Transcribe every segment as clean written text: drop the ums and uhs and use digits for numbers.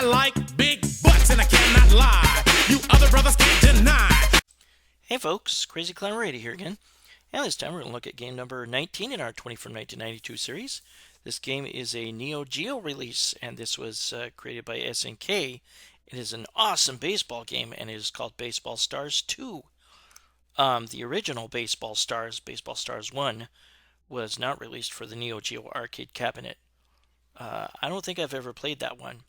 like big butts and I cannot lie. You other brothers can't deny. Hey folks, Crazy Clown Radio here again. And this time we're going to look at game number 19 in our 20 from 1992 series. This game is a NEO GEO release, and this was created by SNK. It is an awesome baseball game, and it is called Baseball Stars 2. The original Baseball Stars 1, was not released for the NEO GEO arcade cabinet. I don't think I've ever played that one.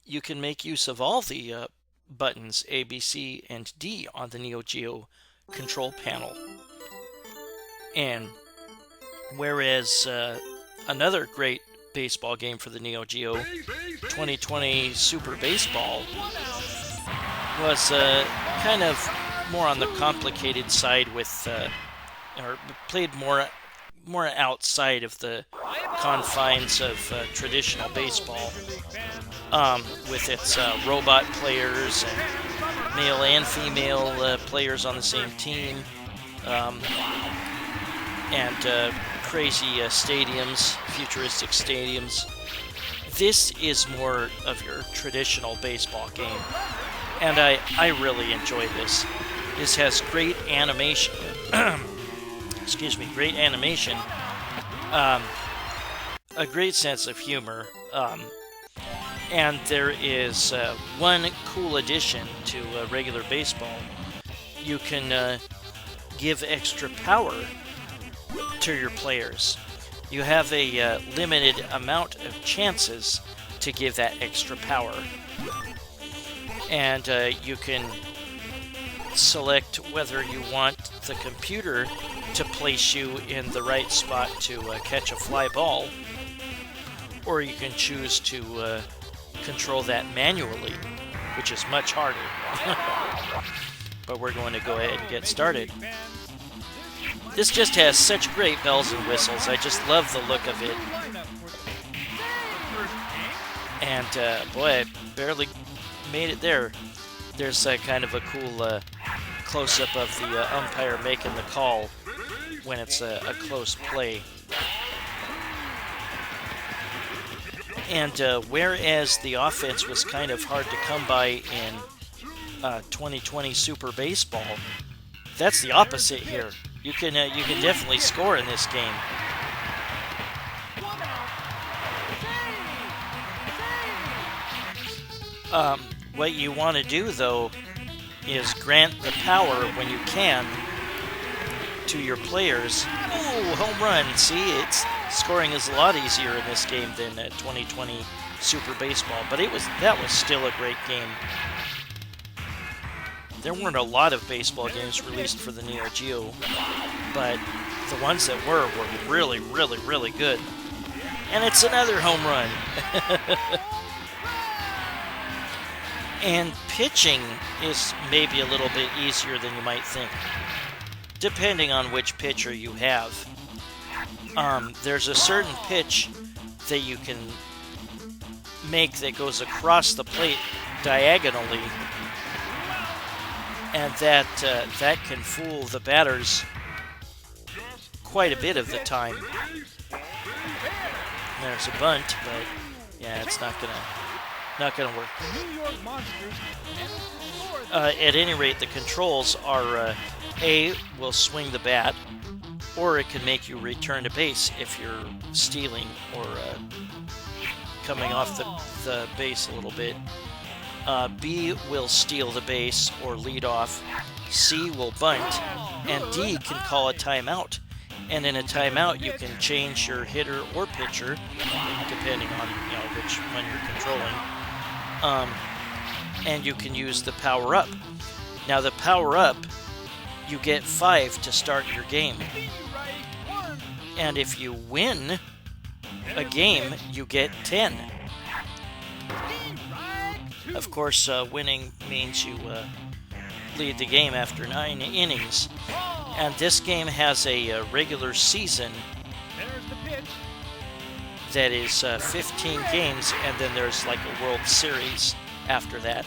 You can make use of all the buttons A, B, C, and D on the NEO GEO control panel. And whereas another great baseball game for the NEO GEO, 2020 Super Baseball, was kind of more on the complicated side with, or played more outside of the confines of traditional baseball, with its robot players and male and female players on the same team, and crazy stadiums, futuristic stadiums. This is more of your traditional baseball game, and I really enjoy this. This has great animation. Excuse me, great animation, a great sense of humor, and there is one cool addition to regular baseball. You can give extra power to your players. You have a limited amount of chances to give that extra power, and you can select whether you want the computer to place you in the right spot to catch a fly ball, or you can choose to control that manually, which is much harder. But we're going to go ahead and get started. This just has such great bells and whistles. I just love the look of it. And boy, I barely made it there. There's kind of a cool close-up of the umpire making the call when it's a close play. And whereas the offense was kind of hard to come by in 2020 Super Baseball, that's the opposite here. You can definitely score in this game. What you want to do, though, is grant the power when you can to your players. Ooh, home run! See, scoring is a lot easier in this game than 2020 Super Baseball, but that was still a great game. There weren't a lot of baseball games released for the NEO GEO, but the ones that were really, really, really good. And it's another home run. And pitching is maybe a little bit easier than you might think, depending on which pitcher you have. There's a certain pitch that you can make that goes across the plate diagonally, and that can fool the batters quite a bit of the time. There's a bunt, but yeah, it's not gonna work. At any rate, the controls are A, will swing the bat, or it can make you return to base if you're stealing or coming off the base a little bit. B will steal the base or lead off. C will bunt, and D can call a timeout. And in a timeout, you can change your hitter or pitcher, depending on which one you're controlling. And you can use the power up. Now the power up, you get 5 to start your game. And if you win a game, you get 10. Of course, winning means you lead the game after 9 innings. And this game has a regular season that is 15 games, and then there's like a World Series after that,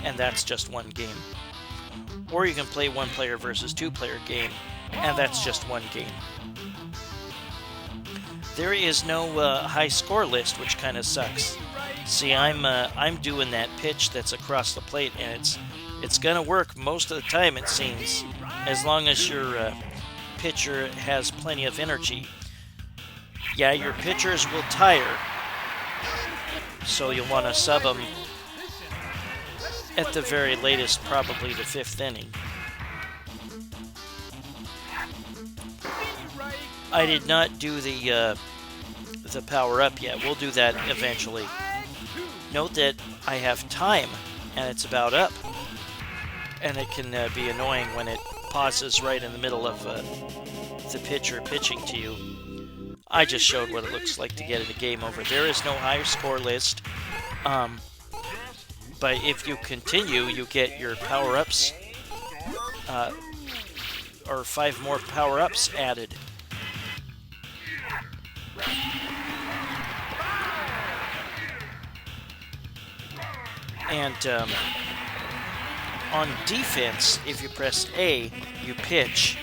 and that's just one game. Or you can play one player versus two player game, and that's just one game. there is no high score list, which kind of sucks. See, I'm doing that pitch that's across the plate, and it's gonna work most of the time, it seems, as long as your pitcher has plenty of energy. Yeah, your pitchers will tire, so you'll want to sub them at the very latest, probably the 5th inning. I did not do the power up yet. We'll do that eventually. Note that I have time, and it's about up, and it can be annoying when it pauses right in the middle of the pitcher pitching to you. I just showed what it looks like to get in a game over. There is no high score list, but if you continue, you get your power-ups, or 5 more power-ups added. And on defense, if you press A, you pitch,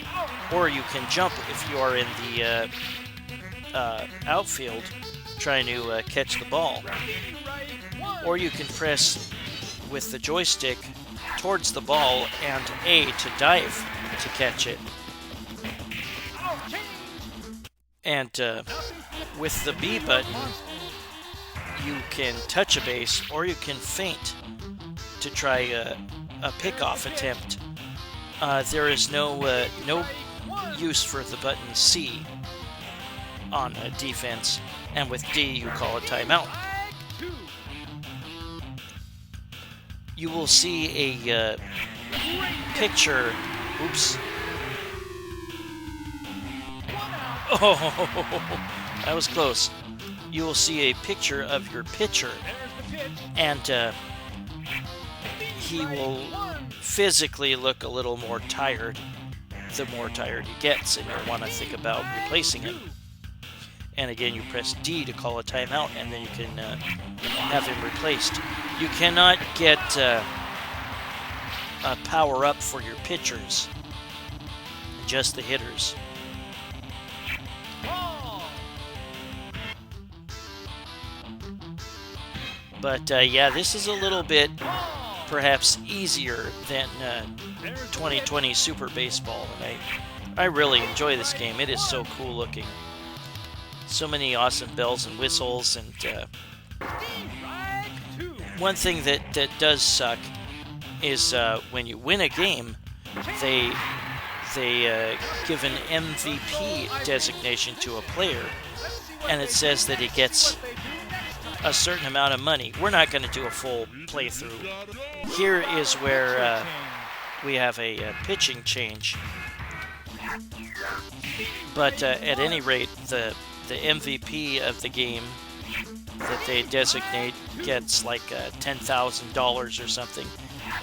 or you can jump if you are in the outfield trying to catch the ball. Or you can press with the joystick towards the ball and A to dive to catch it. And with the B button, you can touch a base, or you can feint to try a pickoff attempt. There is no use for the button C on defense, and with D you call a timeout. You will see a picture. Oops. Oh, that was close. You will see a picture of your pitcher, and he will physically look a little more tired the more tired he gets, and you'll want to think about replacing him. And again, you press D to call a timeout, and then you can have him replaced. You cannot get a power-up for your pitchers, just the hitters. But yeah, this is a little bit perhaps easier than 2020 Super Baseball, and I really enjoy this game. It is so cool looking. So many awesome bells and whistles, and one thing that does suck is when you win a game, they give an MVP designation to a player, and it says that he gets a certain amount of money. We're not going to do a full playthrough. Here is where we have a pitching change. But at any rate, the MVP of the game that they designate gets like $10,000 or something.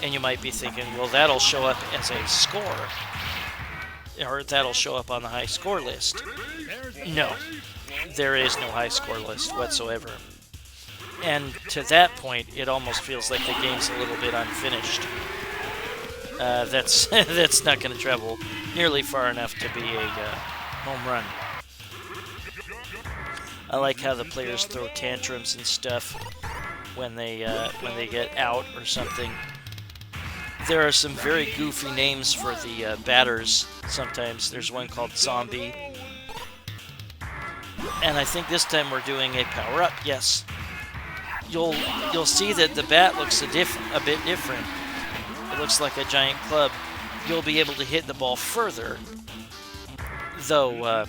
And you might be thinking, well, that'll show up as a score, or that'll show up on the high score list. No, there is no high score list whatsoever. And to that point, it almost feels like the game's a little bit unfinished. That's not going to travel nearly far enough to be a home run. I like how the players throw tantrums and stuff when they get out or something. There are some very goofy names for the batters. Sometimes there's one called Zombie, and I think this time we're doing a power-up. Yes, you'll see that the bat looks a bit different. It looks like a giant club. You'll be able to hit the ball further, though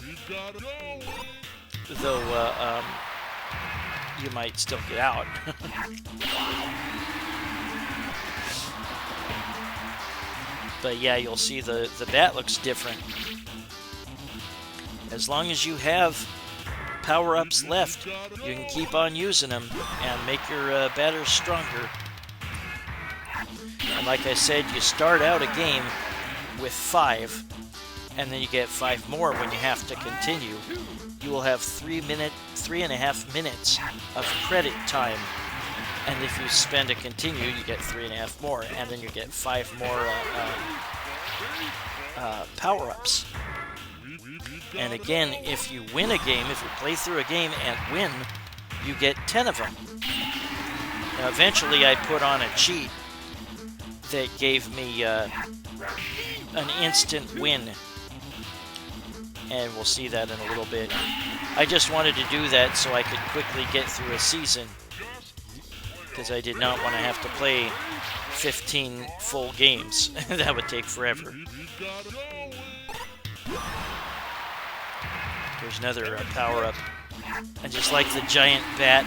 you might still get out. But yeah, you'll see the bat looks different. As long as you have power-ups left, you can keep on using them and make your batters stronger. And like I said, you start out a game with 5, and then you get 5 more when you have to continue. You will have 3.5 minutes of credit time. And if you spend a continue, you get 3.5 more, and then you get 5 more power-ups. And again, if you win a game, if you play through a game and win, you get 10 of them. Now, eventually I put on a cheat that gave me an instant win. And we'll see that in a little bit. I just wanted to do that so I could quickly get through a season, because I did not want to have to play 15 full games. That would take forever. There's another power-up. I just like the giant bat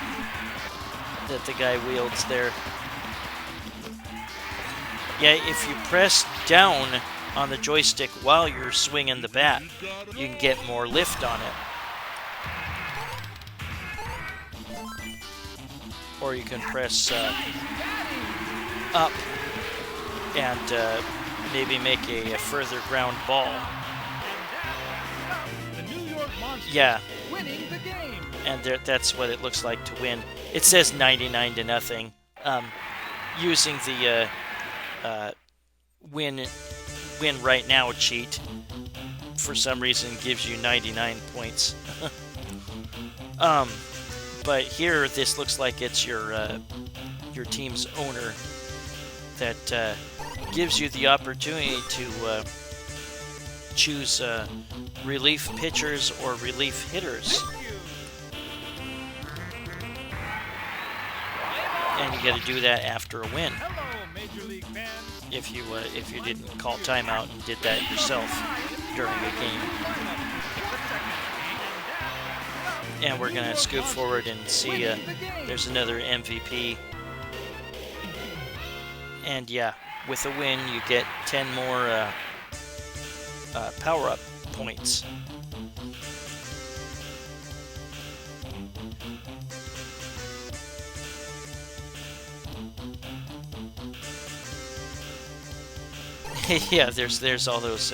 that the guy wields there. Yeah, if you press down on the joystick while you're swinging the bat, you can get more lift on it. Or you can press up and maybe make a further ground ball. Yeah, and that's what it looks like to win. It says 99-0. Using the win right now cheat, for some reason, gives you 99 points. But here, this looks like it's your team's owner that gives you the opportunity to choose relief pitchers or relief hitters. And you got to do that after a win. If you didn't call timeout and did that yourself during a game. And we're going to scoot forward and see there's another MVP. And yeah, with a win, you get 10 more power-up points. Yeah, there's all those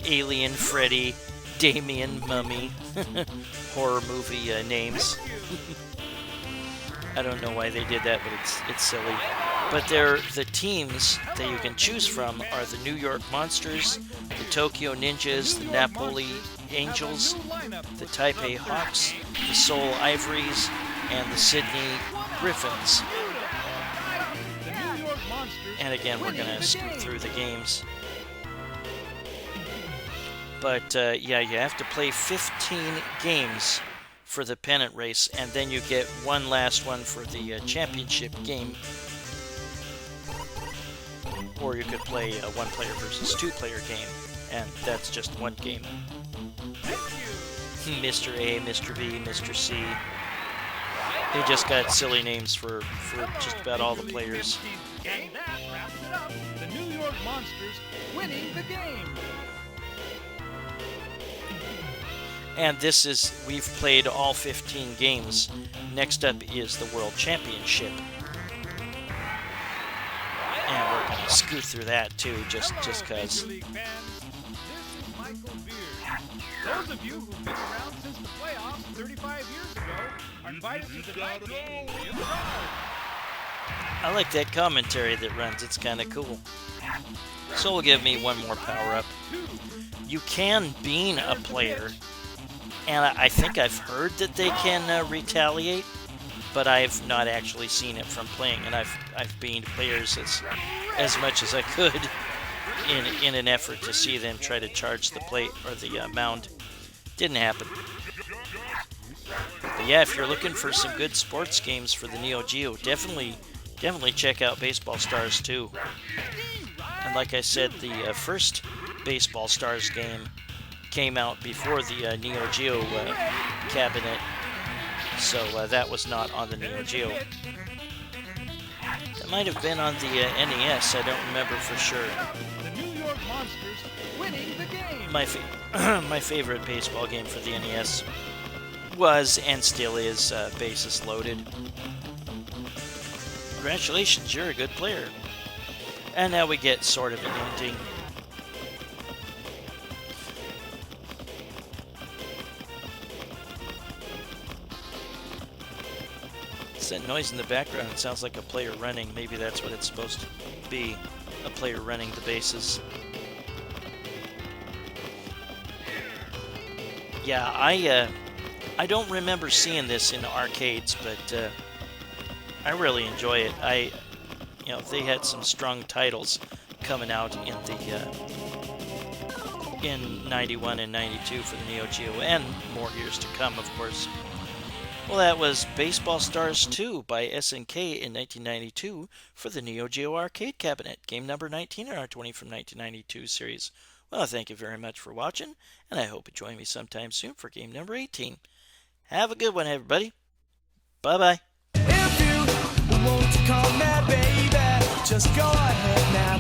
Alien, Freddy, Damien, Mummy, horror movie names. I don't know why they did that, but it's silly. But the teams that you can choose from are the New York Monsters, the Tokyo Ninjas, the Napoli Angels, the Taipei Hawks, the Seoul Ivories, and the Sydney Griffins. And again, we're going to scoot through the games. But yeah, you have to play 15 games for the pennant race, and then you get one last one for the championship game. Or you could play a one-player versus two-player game, and that's just one game. Mr. A, Mr. B, Mr. C. They just got silly names for just about all the players. And that wraps it up. The New York Monsters winning the game. And we've played all 15 games. Next up is the World Championship. And we're going to scoot through that too, just cause. Major League fans, this is Michael Beard. Those of you who've been around since the playoffs 35 years ago are invited to the night game in Prague. I like that commentary that runs. It's kind of cool. So we'll give me one more power-up. You can bean a player, and I think I've heard that they can retaliate, but I've not actually seen it from playing, and I've beaned players as much as I could in an effort to see them try to charge the plate or the mound. Didn't happen. But yeah, if you're looking for some good sports games for the NEO GEO, definitely check out Baseball Stars 2. And like I said, the first Baseball Stars game came out before the NEO GEO cabinet, so that was not on the NEO GEO. That might have been on the NES, I don't remember for sure. The New York Monsters winning the game. My favorite baseball game for the NES was and still is Bases Loaded. Congratulations, you're a good player. And now we get sort of an ending. It's that noise in the background. It sounds like a player running. Maybe that's what it's supposed to be. A player running the bases. Yeah, I don't remember seeing this in arcades, but I really enjoy it. They had some strong titles coming out in 91 and 92 for the Neo Geo, and more years to come, of course. Well, that was Baseball Stars 2 by SNK in 1992 for the Neo Geo arcade cabinet, game number 19 in our 20 from 1992 series. Well, thank you very much for watching, and I hope you join me sometime soon for game number 18. Have a good one, everybody. Bye-bye. If you want to call me baby, just go ahead now.